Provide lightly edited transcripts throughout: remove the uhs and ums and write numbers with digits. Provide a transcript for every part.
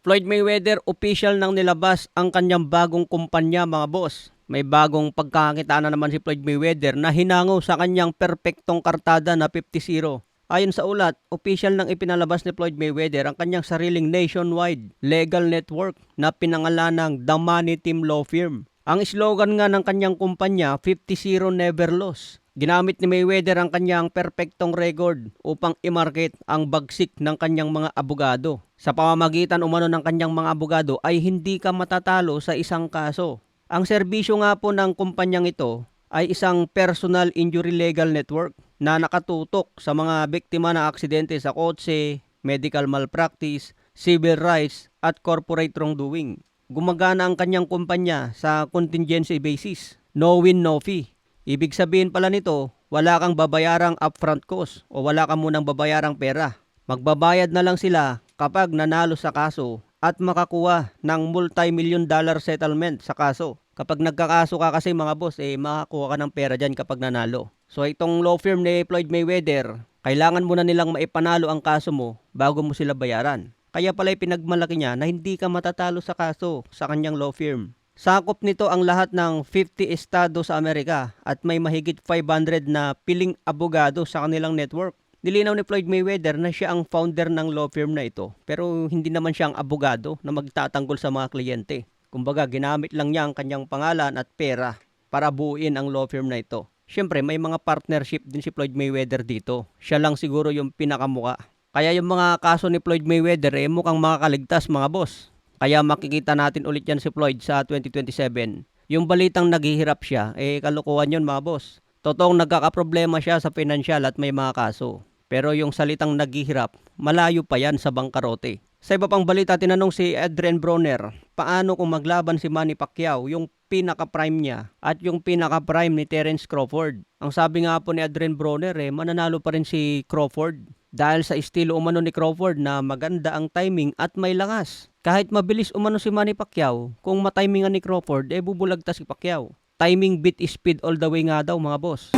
Floyd Mayweather official nang nilabas ang kanyang bagong kumpanya mga boss. May bagong pagkakakitaan na naman si Floyd Mayweather na hinango sa kanyang perpektong kartada na 50-0. Ayon sa ulat, official nang ipinalabas ni Floyd Mayweather ang kanyang sariling nationwide legal network na pinangalanang The Money Team Law Firm. Ang slogan nga ng kanyang kumpanya, 50-0 never loss. Ginamit ni Mayweather ang kanyang perpektong record upang i-market ang bagsik ng kanyang mga abogado. Sa pamamagitan umano ng kanyang mga abogado ay hindi ka matatalo sa isang kaso. Ang serbisyo nga po ng kumpanyang ito ay isang personal injury legal network na nakatutok sa mga biktima ng aksidente sa kotse, medical malpractice, civil rights at corporate wrongdoing. Gumagana ang kanyang kumpanya sa contingency basis, no win no fee. Ibig sabihin pala nito, wala kang babayarang upfront cost o wala kang munang babayarang pera. Magbabayad na lang sila kapag nanalo sa kaso at makakuha ng multi-million dollar settlement sa kaso. Kapag nagkakaso ka kasi mga boss, makakuha ka ng pera dyan kapag nanalo. So itong law firm ni Floyd Mayweather, kailangan muna nilang maipanalo ang kaso mo bago mo sila bayaran. Kaya pala pinagmalaki niya na hindi ka matatalo sa kaso sa kanyang law firm. Sakop nito ang lahat ng 50 estado sa Amerika at may mahigit 500 na piling abogado sa kanilang network. Nilinaw ni Floyd Mayweather na siya ang founder ng law firm na ito, pero hindi naman siya ang abogado na magtatanggol sa mga kliyente. Kumbaga, ginamit lang niya ang kanyang pangalan at pera para buuin ang law firm na ito. Siyempre, may mga partnership din si Floyd Mayweather dito. Siya lang siguro yung pinakamuka. Kaya yung mga kaso ni Floyd Mayweather mukhang makakaligtas mga boss. Kaya makikita natin ulit yan si Floyd sa 2027. Yung balitang naghihirap siya, kalokohan yun mga boss. Totoong nagkakaproblema siya sa pinansyal at may mga kaso. Pero yung salitang naghihirap, malayo pa yan sa bangkarote. Sa iba pang balita, tinanong si Adrian Broner, paano kung maglaban si Manny Pacquiao, yung pinaka-prime niya at yung pinaka-prime ni Terence Crawford. Ang sabi nga po ni Adrian Broner, mananalo pa rin si Crawford. Dahil sa estilo umano ni Crawford na maganda ang timing at may lakas. Kahit mabilis umano si Manny Pacquiao, kung matimingan ni Crawford, bubulagta si Pacquiao. Timing beat speed all the way nga daw mga boss.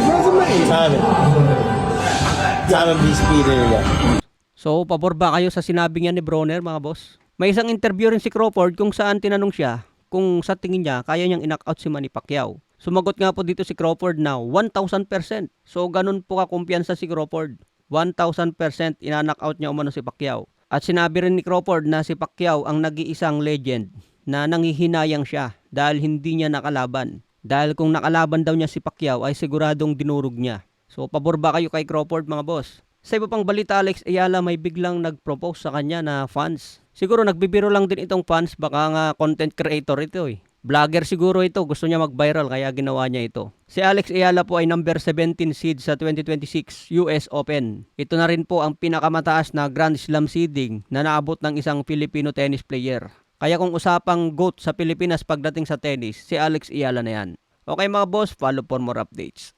So, pabor ba kayo sa sinabi niya ni Broner mga boss? May isang interview rin si Crawford kung saan tinanong siya kung sa tingin niya kaya niyang i-knockout si Manny Pacquiao. Sumagot nga po dito si Crawford na 1,000%. So, ganun po kakumpiyansa si Crawford. 1,000% ina-knockout niya umano si Pacquiao. At sinabi rin ni Crawford na si Pacquiao ang nag-iisang legend na nanghihinayang siya dahil hindi niya nakalaban. Dahil kung nakalaban daw niya si Pacquiao ay siguradong dinurog niya. So pabor ba kayo kay Crawford mga boss? Sa iba pang balita, Alex Ayala may biglang nag-propose sa kanya na fans. Siguro nagbibiro lang din itong fans, baka nga content creator ito Vlogger siguro ito, gusto niya mag-viral kaya ginawa niya ito. Si Alex Ayala po ay number 17 seed sa 2026 US Open. Ito na rin po ang pinakamataas na Grand Slam seeding na naabot ng isang Filipino tennis player. Kaya kung usapang GOAT sa Pilipinas pagdating sa tennis, si Alex Ayala na yan. Okay mga boss, follow for more updates.